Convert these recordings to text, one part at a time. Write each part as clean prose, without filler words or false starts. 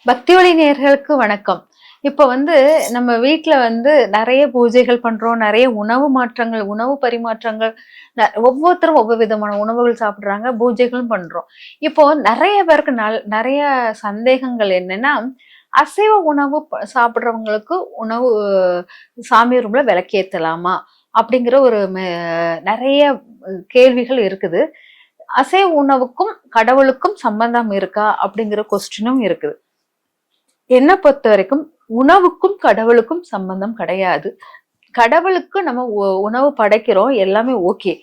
பக்தி ஒளி நேயர்களுக்கு வணக்கம். இப்ப நம்ம வீட்ல நெறைய பூஜைகள் பண்றோம். நெறைய உணவு மாற்றங்கள், உணவு பரிமாற்றங்கள் ஒவ்வொருத்தரும் ஒவ்வொரு விதமான உணவுகள் சாப்பிடுறாங்க. பூஜைகளும் பண்றோம். இப்போ நெறைய பேருக்கு நெறைய சந்தேகங்கள் என்னன்னா, அசைவ உணவு சாப்பிடுறவங்களுக்கு உணவு சாமி ரூம்ல விளக்கேத்தலாமா? அப்படிங்கிற ஒரு நெறைய கேள்விகள் இருக்குது. அசைவ உணவுக்கும் கடவுளுக்கும் சம்பந்தம் இருக்கா? அப்படிங்கிற கொஸ்டினும் இருக்குது. என்ன பொறுத்த வரைக்கும் உணவுக்கும் கடவுளுக்கும் சம்பந்தம் கிடையாது. கடவுளுக்கு நம்ம உணவு படைக்கிறோம், எல்லாமே ஓகே.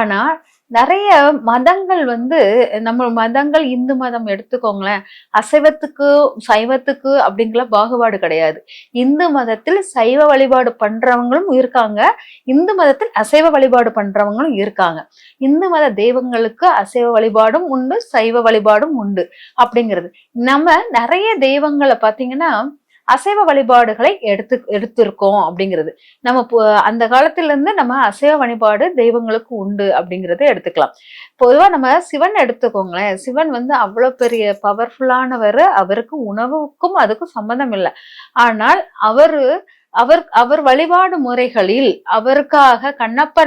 ஆனா நிறைய மதங்கள் நம்ம மதங்கள், இந்து மதம் எடுத்துக்கோங்களேன், அசைவத்துக்கு சைவத்துக்கு அப்படிங்கிற பாகுபாடு கிடையாது. இந்து மதத்தில் சைவ வழிபாடு பண்றவங்களும் இருக்காங்க, இந்து மதத்தில் அசைவ வழிபாடு பண்றவங்களும் இருக்காங்க. இந்து மத தெய்வங்களுக்கு அசைவ வழிபாடும் உண்டு, சைவ வழிபாடும் உண்டு அப்படிங்கிறது. நம்ம நிறைய தெய்வங்களை பாத்தீங்கன்னா அசைவ வழிபாடுகளை எடுத்திருக்கோம் அப்படிங்கிறது. நம்ம அந்த காலத்துல இருந்து நம்ம அசைவ வழிபாடு தெய்வங்களுக்கு உண்டு அப்படிங்கறத எடுத்துக்கலாம். பொதுவா நம்ம சிவன் எடுத்துக்கோங்களேன். சிவன் அவ்வளவு பெரிய பவர்ஃபுல்லானவர். அவருக்கு உணவுக்கும் அதுக்கும் சம்பந்தம் இல்லை. ஆனால் அவர் வழிபாடு முறைகளில் அவருக்காக கண்ணப்ப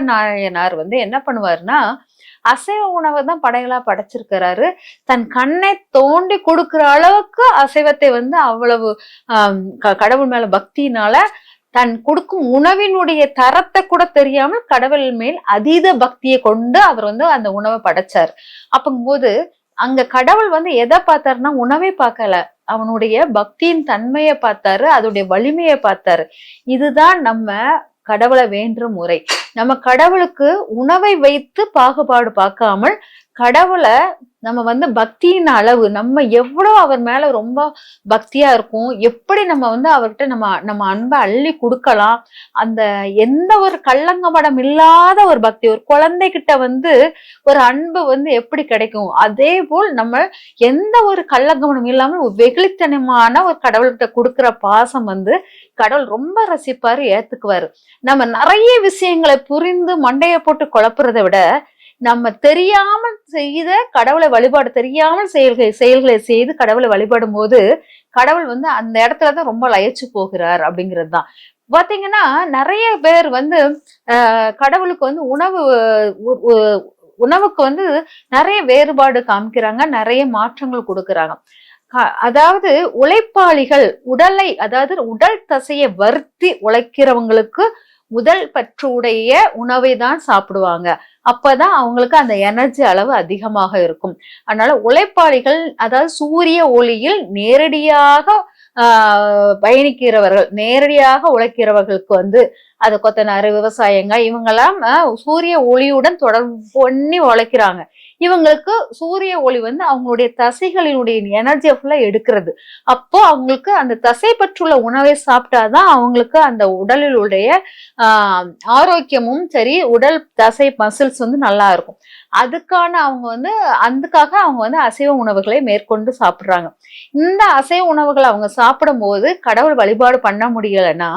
நாயனார் என்ன பண்ணுவாருன்னா, அசைவ உணவை தான் படைகளா படைச்சிருக்கிறாரு. தன் கண்ணை தோண்டி கொடுக்கிற அளவுக்கு அசைவத்தை அவ்வளவு கடவுள் மேல பக்தியினால தன் கொடுக்கும் உணவினுடைய தரத்தை கூட தெரியாமல் கடவுள் மேல் அதீத பக்தியை கொண்டு அவர் அந்த உணவை படைச்சார். அப்பங்கும்போது அங்க கடவுள் எதை பார்த்தாருன்னா உணவை பார்க்கல, அவனுடைய பக்தியின் தன்மையை பார்த்தாரு, அதோடைய வலிமையை பார்த்தாரு. இதுதான் நம்ம கடவுளை வேண்டுற முறை. நம்ம கடவுளுக்கு உணவை வைத்து பாகுபாடு பார்க்காமல் கடவுளை நம்ம பக்தியின் அளவு, நம்ம எவ்வளவு அவர் மேல ரொம்ப பக்தியா இருக்கும், எப்படி நம்ம அவர்கிட்ட நம்ம அன்பை அள்ளி கொடுக்கலாம், அந்த எந்த ஒரு கள்ளங்கபடம் இல்லாத ஒரு பக்தி, ஒரு குழந்தைகிட்ட ஒரு அன்பு எப்படி கிடைக்கும், அதே போல் நம்ம எந்த ஒரு கள்ளங்கபடம் இல்லாமல் ஒரு வெகுளித்தனமான ஒரு கடவுள்கிட்ட கொடுக்கிற பாசம் கடவுள் ரொம்ப ரசிப்பாரு, ஏத்துக்குவாரு. நம்ம நிறைய விஷயங்களை புரிந்து மண்டையை போட்டு குழப்புறதை விட நம்ம தெரியாமல் செய்த கடவுளை வழிபாடு, தெரியாமல் செயல்களை செய்து கடவுளை வழிபாடும் போது கடவுள் அந்த இடத்துலதான் ரொம்ப லயிச்சு போகிறார் அப்படிங்கிறது தான். பாத்தீங்கன்னா நிறைய பேர் கடவுளுக்கு உணவுக்கு நிறைய வேறுபாடு காமிக்கிறாங்க, நிறைய மாற்றங்கள் கொடுக்கறாங்க. அதாவது உழைப்பாளிகள் உடல் தசையை வருத்தி உழைக்கிறவங்களுக்கு முதல் பற்று உடைய உணவை தான் சாப்பிடுவாங்க. அப்பதான் அவங்களுக்கு அந்த எனர்ஜி அளவு அதிகமாக இருக்கும். அதனால உழைப்பாளிகள், அதாவது சூரிய ஒளியில் நேரடியாக பயணிக்கிறவர்கள், நேரடியாக உழைக்கிறவர்களுக்கு அது கொத்தனாரு, விவசாயங்க, இவங்கெல்லாம் சூரிய ஒளியுடன் தொடர்பு பண்ணி உழைக்கிறாங்க. இவங்களுக்கு சூரிய ஒளி அவங்களுடைய தசைகளினுடைய எனர்ஜியை ஃபுல்லா எடுக்கிறது. அப்போ அவங்களுக்கு அந்த தசை பற்றுள்ள உணவை சாப்பிட்டாதான் அவங்களுக்கு அந்த உடலில் உடைய ஆரோக்கியமும் சரி, உடல் தசை மசில்ஸ் நல்லா இருக்கும். அதுக்காக அவங்க அசைவ உணவுகளை மேற்கொண்டு சாப்பிடுறாங்க. இந்த அசைவ உணவுகளை அவங்க சாப்பிடும் போது கடவுள் வழிபாடு பண்ண முடியலைன்னா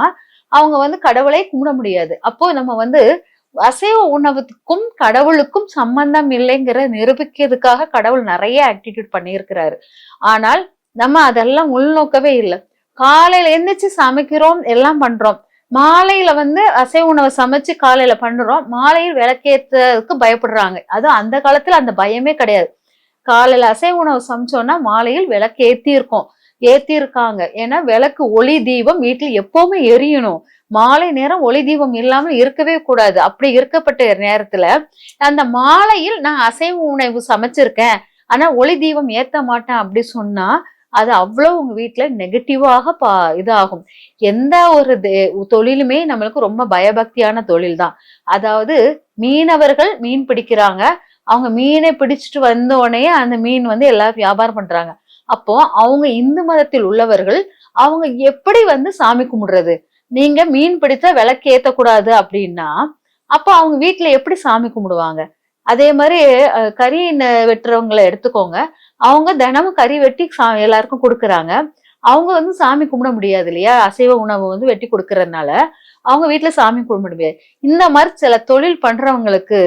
அவங்க கடவுளை கும்பிட முடியாது. அப்போ நம்ம அசைவ உணவுக்கும் கடவுளுக்கும் சம்பந்தம் இல்லைங்கிற நிரூபிக்கிறதுக்காக கடவுள் நிறைய ஆக்டிவிட்டி பண்ணியிருக்கிறாரு. ஆனால் நம்ம அதெல்லாம் உள்நோக்கவே இல்லை. காலையில எந்திரிச்சு சமைக்கிறோம், எல்லாம் பண்றோம். மாலையில அசைவ உணவை சமைச்சு காலையில பண்றோம், மாலையில் விளக்கேற்றதுக்கு பயப்படுறாங்க. அதுவும் அந்த காலத்துல அந்த பயமே கிடையாது. காலையில அசைவ உணவு சமைச்சோம்னா மாலையில் விளக்கு ஏத்தி இருக்காங்க. ஏன்னா விளக்கு, ஒளி தீபம் வீட்டில் எப்பவுமே எரியணும். மாலை நேரம் ஒளி தீபம் இல்லாமல் இருக்கவே கூடாது. அப்படி இருக்கப்பட்ட நேரத்துல அந்த மாலையில் நான் அசைவ உணவு சமைச்சிருக்கேன், ஆனா ஒளி தீபம் ஏத்த மாட்டேன் அப்படி சொன்னா அது அவ்வளவு உங்க வீட்டுல நெகட்டிவாக இதாகும். எந்த ஒரு தொழிலுமே நம்மளுக்கு ரொம்ப பயபக்தியான தொழில் தான். அதாவது மீனவர்கள் மீன் பிடிக்கிறாங்க, அவங்க மீனை பிடிச்சிட்டு வந்த உடனே அந்த மீன் எல்லாரும் வியாபாரம் பண்றாங்க. அப்போ அவங்க இந்து மதத்தில் உள்ளவர்கள் அவங்க எப்படி சாமி கும்பிடுறது? நீங்க மீன் பிடித்தா விளக்கு ஏத்தக்கூடாது அப்படின்னா அப்போ அவங்க வீட்டுல எப்படி சாமி கும்பிடுவாங்க? அதே மாதிரி கறி வெட்டுறவங்களை எடுத்துக்கோங்க. அவங்க தினமும் கறி வெட்டி எல்லாருக்கும் கொடுக்குறாங்க. அவங்க சாமி கும்பிட முடியாது இல்லையா? அசைவ உணவு வெட்டி கொடுக்கறதுனால அவங்க வீட்டுல சாமி கும்பிட முடியாது. இந்த மாதிரி சில தொழில் பண்றவங்களுக்கு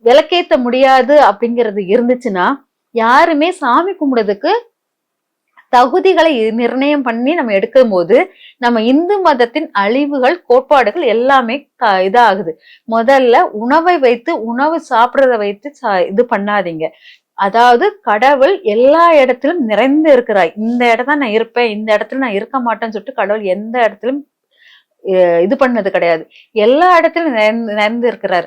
விளக்கேத்த முடியாது அப்படிங்கிறது இருந்துச்சுன்னா யாருமே சாமி கும்பிடுறதுக்கு தகுதிகளை நிர்ணயம் பண்ணி நம்ம எடுக்கும் போது நம்ம இந்து மதத்தின் அழிவுகள் கோட்பாடுகள் எல்லாமே இதாகுது. முதல்ல உணவை வைத்து உணவு சாப்பிடுறத வைத்து இது பண்ணாதீங்க. அதாவது கடவுள் எல்லா இடத்திலும் நிறைந்து இருக்கிறாய். இந்த இடத்துல நான் இருப்பேன், இந்த இடத்துல நான் இருக்க மாட்டேன்னு சொல்லிட்டு கடவுள் எந்த இடத்திலும் இது பண்ணது கிடையாது. எல்லா இடத்திலும் நிறைந்து இருக்கிறார்.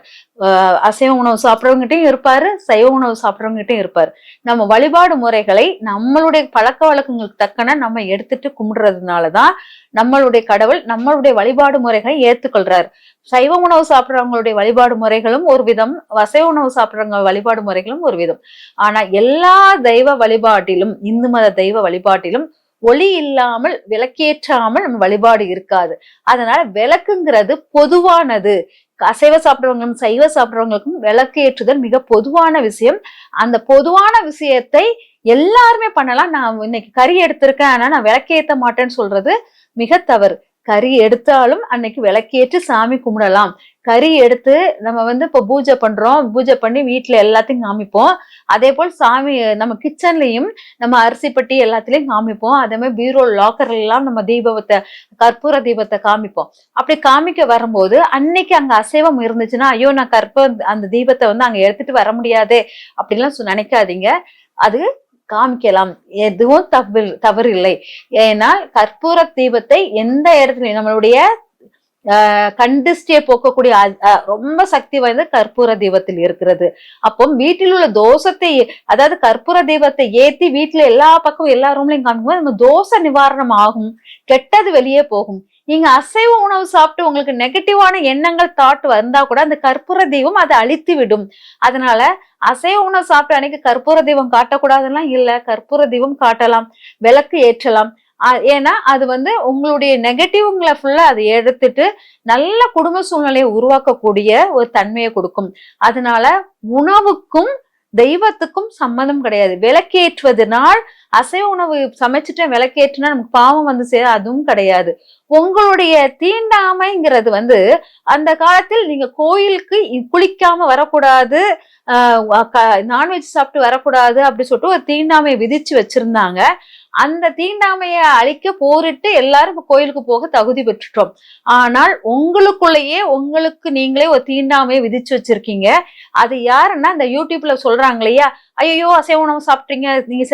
அசைவ உணவு சாப்பிட்றவங்ககிட்டையும் இருப்பாரு, சைவ உணவு சாப்பிட்றவங்ககிட்டையும் இருப்பாரு. நம்ம வழிபாடு முறைகளை நம்மளுடைய பழக்க வழக்கங்களுக்கு தக்கன நம்ம எடுத்துட்டு கும்பிடுறதுனாலதான் நம்மளுடைய கடவுள் நம்மளுடைய வழிபாடு முறைகளை ஏத்துக்கொள்றாரு. சைவ உணவு சாப்பிட்றவங்களுடைய வழிபாடு முறைகளும் ஒரு விதம், அசைவ உணவு சாப்பிட்றவங்க வழிபாடு முறைகளும் ஒரு விதம். ஆனா எல்லா தெய்வ வழிபாட்டிலும், இந்து மத தெய்வ வழிபாட்டிலும் ஒளி இல்லாமல் விளக்கேற்றாமல் நம்ம வழிபாடு இருக்காது. அதனால விளக்குங்கிறது பொதுவானது. அசைவ சாப்பிட்றவங்களும் சைவ சாப்பிட்றவங்களுக்கும் விளக்கு ஏற்றுதல் மிக பொதுவான விஷயம். அந்த பொதுவான விஷயத்தை எல்லாருமே பண்ணலாம். நான் இன்னைக்கு கறி எடுத்திருக்கேன், ஆனா நான் விளக்கேற்ற மாட்டேன்னு சொல்றது மிக தவறு. கறி எடுத்தாலும் அன்னைக்கு விளக்கேற்று சாமி கும்பிடலாம். கறி எடுத்து நம்ம இப்ப பூஜை பண்றோம், பூஜை பண்ணி வீட்டுல எல்லாத்தையும் காமிப்போம். அதே போல் சாமி நம்ம கிச்சன்லயும் நம்ம அரிசி பட்டி எல்லாத்துலயும் காமிப்போம். அதே மாதிரி பீரோ லாக்கர்ல எல்லாம் நம்ம தீபத்தை, கற்பூர தீபத்தை காமிப்போம். அப்படி காமிக்க வரும்போது அன்னைக்கு அங்க அசைவம் இருந்துச்சுன்னா, ஐயோ நான் அந்த தீபத்தை அங்க எடுத்துட்டு வர முடியாது அப்படிலாம் நினைக்காதீங்க. அது காமிக்கலாம், எதுவும் தவறு இல்லை. ஏன்னா கற்பூர தீபத்தை எந்த இடத்துலயும் நம்மளுடைய கண்டிஸ்டியை போக்கக்கூடிய ரொம்ப சக்தி வாய்ந்த கற்பூர தீபத்தில் இருக்கிறது. அப்போ வீட்டில் உள்ள தோஷத்தை, அதாவது கற்பூர தீபத்தை ஏத்தி வீட்டுல எல்லா பக்கம் எல்லா ரூம்லயும் காமிக்கும்போது நம்ம தோஷ நிவாரணம் ஆகும், கெட்டது வெளியே போகும். நீங்க அசைவ உணவு சாப்பிட்டு உங்களுக்கு நெகட்டிவான எண்ணங்கள் தாட் வந்தா கூட அந்த கற்பூர தீபம் அதை அழித்து விடும். அதனால அசைவ உணவு சாப்பிட்டு அன்னைக்கு கற்பூர தீபம் காட்டக்கூடாதுன்னா இல்ல, கற்பூர தீபம் காட்டலாம், விளக்கு ஏற்றலாம். ஏன்னா அது உங்களுடைய நெகட்டிவ்ங்களை ஃபுல்லா அதை எடுத்துட்டு நல்ல குடும்ப சூழ்நிலையை உருவாக்கக்கூடிய ஒரு தன்மையை கொடுக்கும். அதனால உணவுக்கும் தெய்வத்துக்கும் சம்மதம் கிடையாது. விளக்கேற்றுவதனால் அசைவ உணவு சமைச்சிட்டு விளக்கேற்றுனா நமக்கு பாவம் சேர அதுவும் கிடையாது. உங்களுடைய தீண்டாமைங்கிறது அந்த காலத்தில் நீங்க கோயிலுக்கு குளிக்காம வரக்கூடாது, நான்வெஜ் சாப்பிட்டு வரக்கூடாது அப்படி சொல்லிட்டு ஒரு தீண்டாமையை விதிச்சு வச்சிருந்தாங்க. அந்த தீண்டாமையை அழிக்க போரிட்டு எல்லாரும் கோயிலுக்கு போக தகுதி பெற்றுட்டோம். ஆனால் உங்களுக்குள்ளேயே உங்களுக்கு நீங்களே ஒரு தீண்டாமையை விதிச்சு வச்சிருக்கீங்க. அது யாருன்னா இந்த யூடியூப்ல சொல்றாங்க இல்லையா, ஐயோ அசைவ உணவு சாப்பிட்டீங்க, நீங்க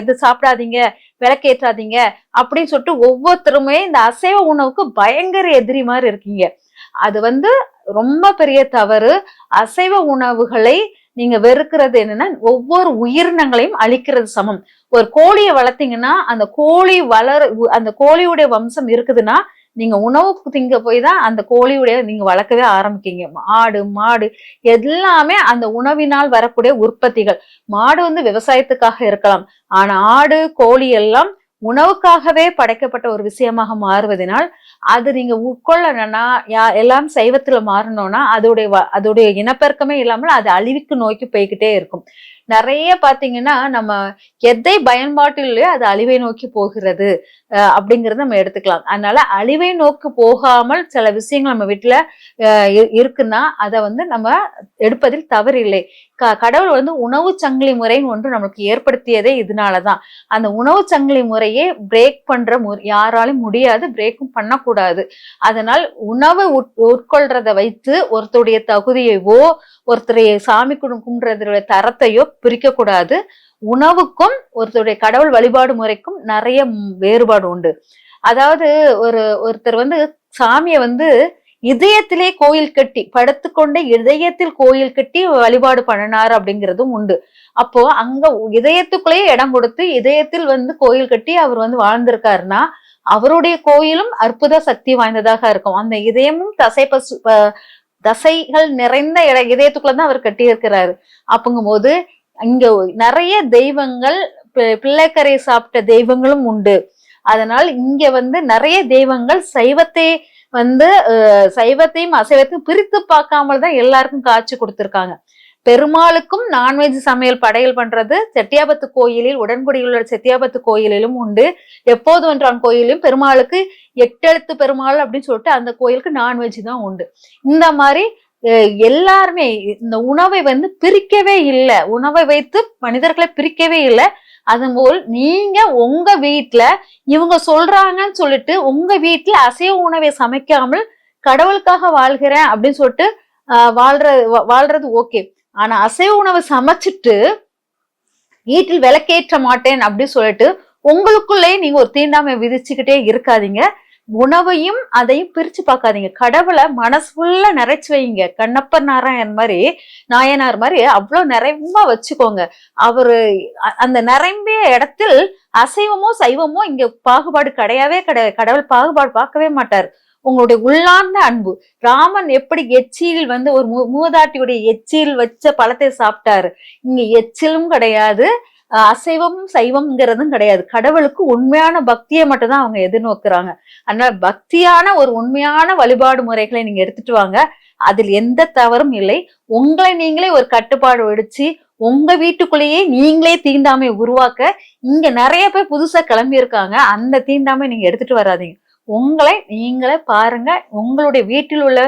இது சாப்பிடாதீங்க, விளக்கேற்றாதீங்க அப்படின்னு சொல்லிட்டு ஒவ்வொருத்தருமே இந்த அசைவ உணவுக்கு பயங்கர எதிரி மாதிரி இருக்கீங்க. அது ரொம்ப பெரிய தவறு. அசைவ உணவுகளை நீங்க வெறுக்கிறது என்னன்னா ஒவ்வொரு உயிரினங்களையும் அழிக்கிறது சமம். ஒரு கோழியை வளர்த்தீங்கன்னா அந்த கோழி அந்த கோழியுடைய வம்சம் இருக்குதுன்னா நீங்க உணவு திங்க போய் தான் அந்த கோழியுடைய நீங்க வளர்க்கவே ஆரம்பிக்கீங்க. ஆடு மாடு எல்லாமே அந்த உணவினால் வரக்கூடிய உற்பத்திகள். மாடு விவசாயத்துக்காக இருக்கலாம், ஆனா ஆடு கோழி எல்லாம் உணவுக்காகவே படைக்கப்பட்ட ஒரு விஷயமாக மாறுவதனால் அது நீங்க உட்கொள்ளணும்னா எல்லாம் சைவத்துல மாறணும்னா அதோடைய இனப்பெருக்கமே இல்லாமல் அது அழிவுக்கு நோக்கி போய்கிட்டே இருக்கும். நிறைய பாத்தீங்கன்னா நம்ம எதை பயன்பாட்டில் இல்லையோ அது அழிவை நோக்கி போகிறது அப்படிங்கறத நம்ம எடுத்துக்கலாம். அதனால அழிவை நோக்கி போகாமல் சில விஷயங்கள் நம்ம வீட்டுல இருக்குன்னா அதை நம்ம எடுப்பதில் தவறு இல்லை. கடவுள் உணவு சங்கிலி முறைன்னு ஒன்று நமக்கு ஏற்படுத்தியதே இதனாலதான். அந்த உணவு சங்கிலி முறையே பிரேக் பண்ற யாராலும் முடியாது, பிரேக்கும் பண்ணக்கூடாது. அதனால் உணவு உட்கொள்றத வைத்து ஒருத்தருடைய தகுதியவோ ஒருத்தருடைய சாமி கும்பிடுறதுடைய தரத்தையோ பிரிக்க கூடாது. உணவுக்கும் ஒருத்தருடைய கடவுள் வழிபாடு முறைக்கும் நிறைய வேறுபாடு உண்டு. அதாவது ஒருத்தர் சாமியை இதயத்திலே கோயில் கட்டி படுத்துக்கொண்டே இதயத்தில் கோயில் கட்டி வழிபாடு பண்ணினாரு அப்படிங்கிறதும் உண்டு. அப்போ அங்க இதயத்துக்குள்ளேயே இடம் கொடுத்து இதயத்தில் கோயில் கட்டி அவர் வாழ்ந்திருக்காருன்னா அவருடைய கோயிலும் அற்புத சக்தி வாய்ந்ததாக இருக்கும். அந்த இதயமும் தசைகள் நிறைந்த இதயத்துக்குள்ளதான் அவர் கட்டி இருக்கிறாரு. அப்படிங்கும் போது இங்க நிறைய தெய்வங்கள், பிள்ளைக்கரை சாப்பிட்ட தெய்வங்களும் உண்டு. அதனால் இங்க நிறைய தெய்வங்கள் சைவத்தையும் அசைவத்தையும் பிரித்து பார்க்காமல் தான் எல்லாருக்கும் காட்சி கொடுத்திருக்காங்க. பெருமாளுக்கும் நான்வெஜ் சமையல் படையல் பண்றது செட்டியாபத்து கோயிலில், உடன்குடியுள்ள செட்டியாபத்து கோயிலிலும் உண்டு. எப்போது வென்றான் கோயிலும் பெருமாளுக்கு 8 எழுத்து பெருமாள் அப்படின்னு சொல்லிட்டு அந்த கோயிலுக்கு நான்வெஜ் தான் உண்டு. இந்த மாதிரி எல்லாருமே இந்த உணவை பிரிக்கவே இல்லை, உணவை வைத்து மனிதர்களை பிரிக்கவே இல்லை. அதுபோல் நீங்க உங்க வீட்டுல இவங்க சொல்றாங்கன்னு சொல்லிட்டு உங்க வீட்டுல அசைவ உணவை சமைக்காமல் கடவுளுக்காக வாழ்கிறேன் அப்படின்னு சொல்லிட்டு வாழ்றது ஓகே. ஆனா அசைவ உணவை சமைச்சிட்டு வீட்டில் விளக்கேற்ற மாட்டேன் அப்படின்னு சொல்லிட்டு உங்களுக்குள்ளே நீங்க ஒரு தீண்டாமை விதிச்சுக்கிட்டே இருக்காதீங்க. உணவையும் அதையும் பிரிச்சு பார்க்காதீங்க. கடவுளை மனசு ஃபுல்லா நிறைச்சு வைங்க. கண்ணப்பர் நாயனார் மாதிரி அவ்வளவு நிறைவா வச்சுக்கோங்க. அவரு அந்த நிரம்பிய இடத்தில் அசைவமோ சைவமோ இங்க பாகுபாடு கிடையவே கிடையாது. கடவுள் பாகுபாடு பார்க்கவே மாட்டார். உங்களுடைய உள்ளார்ந்த அன்பு. ராமன் எப்படி எச்சியில் ஒரு மூதாட்டியுடைய எச்சியில் வச்ச பழத்தை சாப்பிட்டாரு, இங்க எச்சிலும் கிடையாது, அசைவமும் சைவம்ங்கிறதும் கிடையாது. கடவுளுக்கு உண்மையான பக்தியை மட்டும்தான் அவங்க எதிர்நோக்குறாங்க. அதனால பக்தியான ஒரு உண்மையான வழிபாடு முறைகளை நீங்க எடுத்துட்டு வாங்க. அதில் எந்த தவறும் இல்லை. உங்களை நீங்களே ஒரு கட்டுப்பாடு விடுச்சு உங்க வீட்டுக்குள்ளேயே நீங்களே தீண்டாமை உருவாக்க இங்க நிறைய பேர் புதுசா கிளம்பி இருக்காங்க. அந்த தீண்டாமை நீங்க எடுத்துட்டு வராதீங்க. உங்களை நீங்களே பாருங்க. உங்களுடைய வீட்டில் உள்ள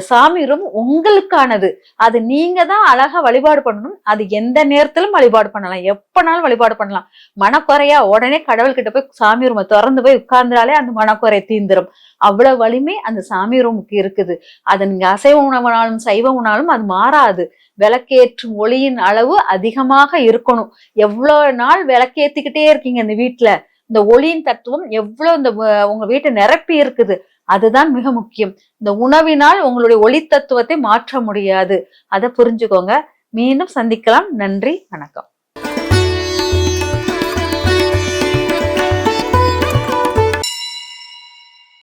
சாமி ரூம் உங்களுக்கானது. அது நீங்க தான் அழகா வழிபாடு பண்ணணும். அது எந்த நேரத்திலும் வழிபாடு பண்ணலாம், எப்பனாலும் வழிபாடு பண்ணலாம். மனக்குறையா உடனே கடவுள் கிட்ட போய் சாமி ரூமை திறந்து போய் உட்கார்ந்தாலே அந்த மனக்குறை தீந்துரும். அவ்வளவு வலிமை அந்த சாமி ரூமுக்கு இருக்குது. அது நீங்க அசைவ உணவுனாலும் சைவ உணாலும் அது மாறாது. விளக்கேற்றும் ஒளியின் அளவு அதிகமாக இருக்கணும். எவ்வளவு நாள் விளக்கேத்திக்கிட்டே இருக்கீங்க இந்த வீட்டுல, இந்த ஒளியின் தத்துவம் எவ்வளவு இந்த உங்க வீட்டை நிரப்பி இருக்குது. அதுதான் மிக முக்கியம். இந்த உணவினால் உங்களுடைய ஒளி தத்துவத்தை மாற்ற முடியாது. அதை புரிஞ்சுக்கோங்க. மீண்டும் சந்திக்கலாம். நன்றி, வணக்கம்.